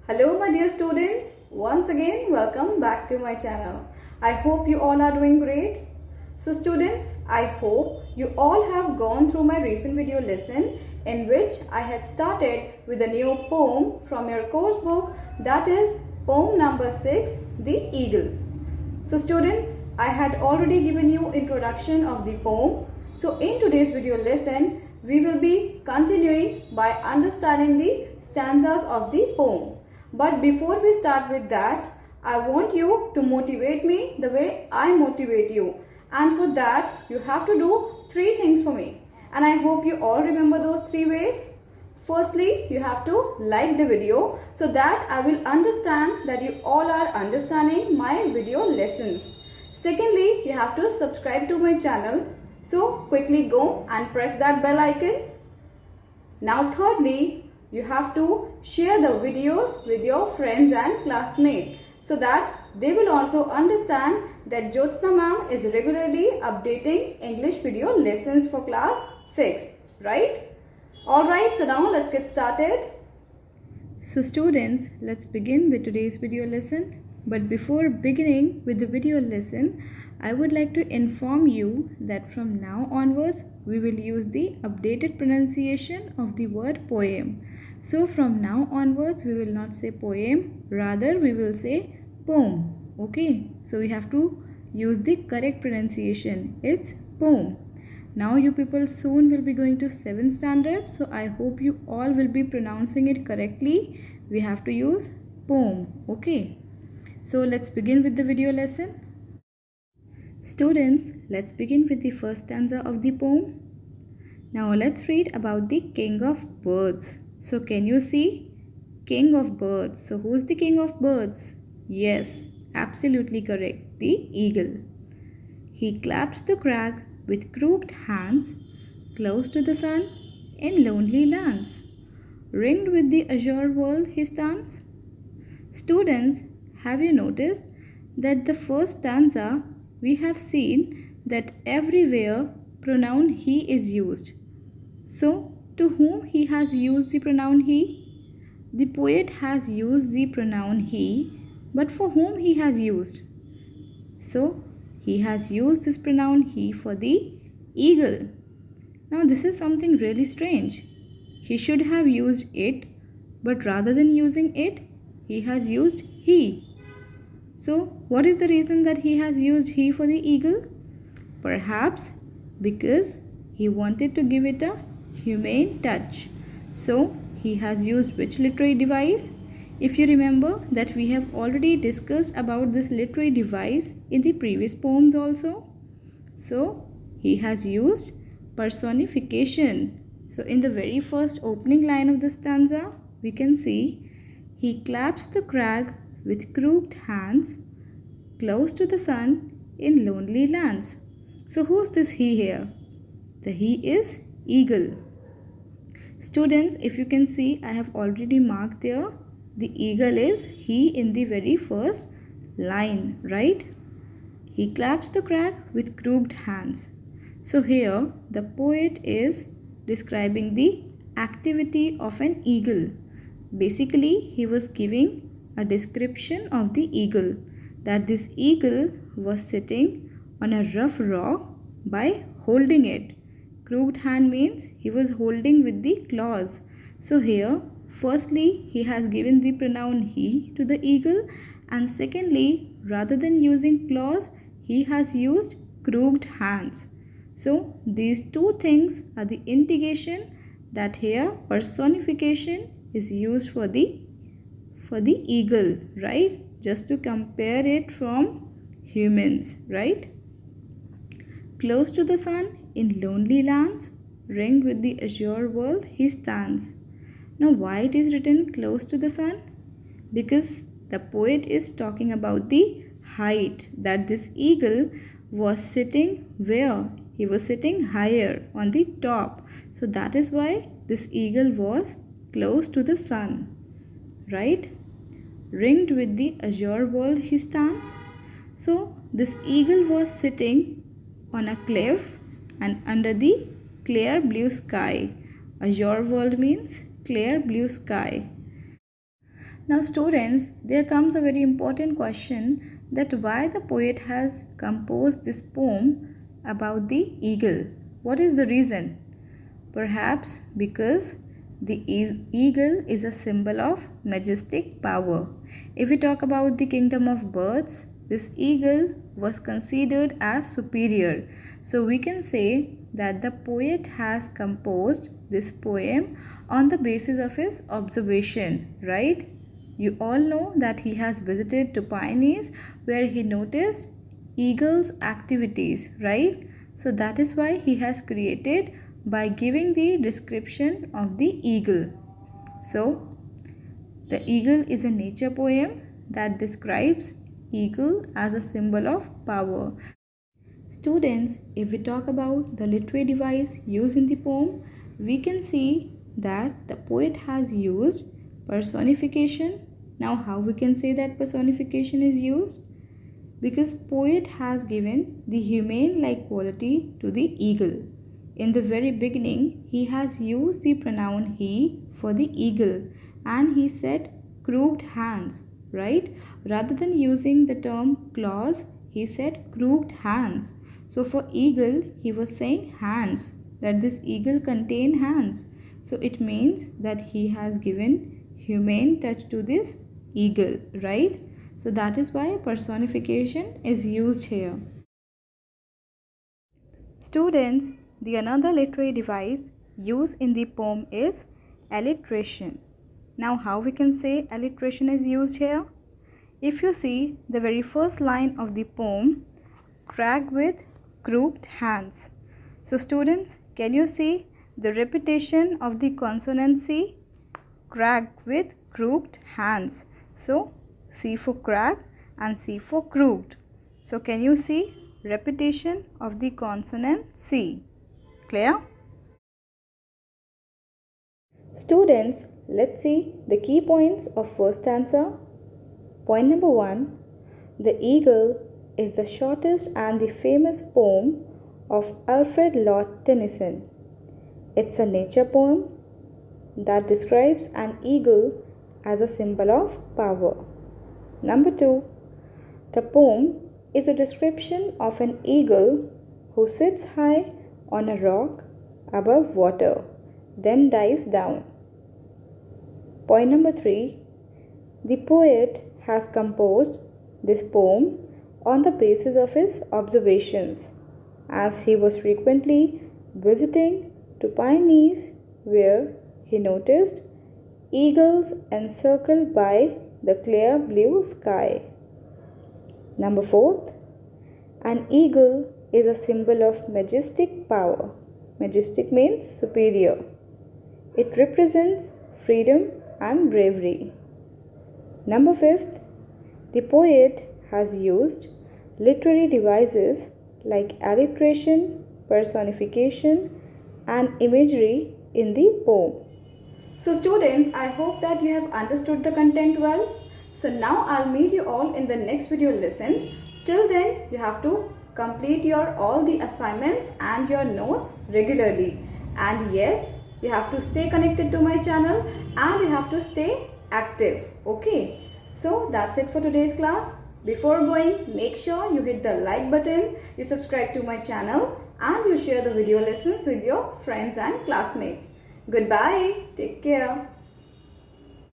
Hello my dear students, once again welcome back to my channel. I hope you all are doing great. So students, I hope you all have gone through my recent video lesson in which I had started with a new poem from your course book, that is poem number 6, The Eagle. So students, I had already given you introduction of the poem. So in today's video lesson, we will be continuing by understanding the stanzas of the poem. But before we start with that, I want you to motivate me the way I motivate you. And for that, you have to do 3 things for me. And I hope you all remember those 3 ways. Firstly, you have to like the video so that I will understand that you all are understanding my video lessons. Secondly, you have to subscribe to my channel. So quickly go and press that bell icon. Now thirdly, you have to share the videos with your friends and classmates so that they will also understand that Jyotsna ma'am is regularly updating English video lessons for class 6th, right? Alright, so now let's get started. So students, let's begin with today's video lesson. But before beginning with the video lesson, I would like to inform you that from now onwards, we will use the updated pronunciation of the word poem. So from now onwards, we will not say poem, rather we will say poem. Okay, so we have to use the correct pronunciation. It's poem. Now you people soon will be going to 7th standard, so I hope you all will be pronouncing it correctly. We have to use poem. Okay, so let's begin with the video lesson. Students, let's begin with the first stanza of the poem. Now let's read about the king of birds. So can you see? King of birds. So who's the king of birds? Yes, absolutely correct. The eagle. He claps the crag with crooked hands, close to the sun in lonely lands. Ringed with the azure world he stands. Students, have you noticed that the first stanza we have seen that everywhere pronoun he is used. So, to whom he has used the pronoun he? The poet has used the pronoun he, but for whom he has used? So, he has used this pronoun he for the eagle. Now, this is something really strange. He should have used it, but rather than using it, he has used he. So, what is the reason that he has used he for the eagle? Perhaps because he wanted to give it a humane touch. So, he has used which literary device? If you remember that we have already discussed about this literary device in the previous poems also. So, he has used personification. So, in the very first opening line of the stanza, we can see he claps the crag with crooked hands, close to the sun in lonely lands. So, who's this he here? The he is eagle. Students, if you can see, I have already marked there. The eagle is he in the very first line, right? He claps the crag with crooked hands. So here, the poet is describing the activity of an eagle. Basically, he was giving a description of the eagle, that this eagle was sitting on a rough rock by holding it. Crooked hand means he was holding with the claws. So here, firstly, he has given the pronoun he to the eagle, and secondly, rather than using claws, he has used crooked hands. So these two things are the indication that here personification is used for the eagle, right? Just to compare it from humans, right? Close to the sun in lonely lands, ringed with the azure world he stands. Now why it is written close to the sun? Because the poet is talking about the height, that this eagle was sitting where? He was sitting higher on the top. So that is why this eagle was close to the sun, right? Ringed with the azure world he stands. So this eagle was sitting on a cliff and under the clear blue sky. Azure world means clear blue sky. Now students, there comes a very important question that why the poet has composed this poem about the eagle. What is the reason? Perhaps because the eagle is a symbol of majestic power. If we talk about the kingdom of birds, this eagle was considered as superior. So we can say that the poet has composed this poem on the basis of his observation, right? You all know that he has visited to Pyrenees where he noticed eagles' activities, right? So that is why he has created by giving the description of the eagle. So the eagle is a nature poem that describes eagle as a symbol of power. Students, if we talk about the literary device used in the poem, we can see that the poet has used personification. Now how we can say that personification is used? Because poet has given the humane-like quality to the eagle. In the very beginning, he has used the pronoun he for the eagle and he said crooked hands, right? Rather than using the term claws, he said crooked hands. So for eagle, he was saying hands, that this eagle contain hands. So it means that he has given humane touch to this eagle, right? So that is why personification is used here. Students, the another literary device used in the poem is alliteration. Now how we can say alliteration is used here? If you see the very first line of the poem, crag with crooked hands. So students, can you see the repetition of the consonant C? Crag with crooked hands. So C for crag and C for crooked. So can you see repetition of the consonant C? Clear? Students, let's see the key points of first answer. Point number 1. The Eagle is the shortest and the famous poem of Alfred Lord Tennyson. It's a nature poem that describes an eagle as a symbol of power. Number 2. The poem is a description of an eagle who sits high on a rock above water, then dives down. Point number 3. The poet has composed this poem on the basis of his observations, as he was frequently visiting to Pyrenees where he noticed eagles encircled by the clear blue sky. Number 4. An eagle is a symbol of majestic power. Majestic means superior. It represents freedom and bravery. Number 5. The poet has used literary devices like alliteration, personification, and imagery in the poem. So students, I hope that you have understood the content well. So now I'll meet you all in the next video lesson. Till then, you have to complete your all the assignments and your notes regularly. And yes, you have to stay connected to my channel and you have to stay active. Okay. So that's it for today's class. Before going, make sure you hit the like button, you subscribe to my channel and you share the video lessons with your friends and classmates. Goodbye. Take care.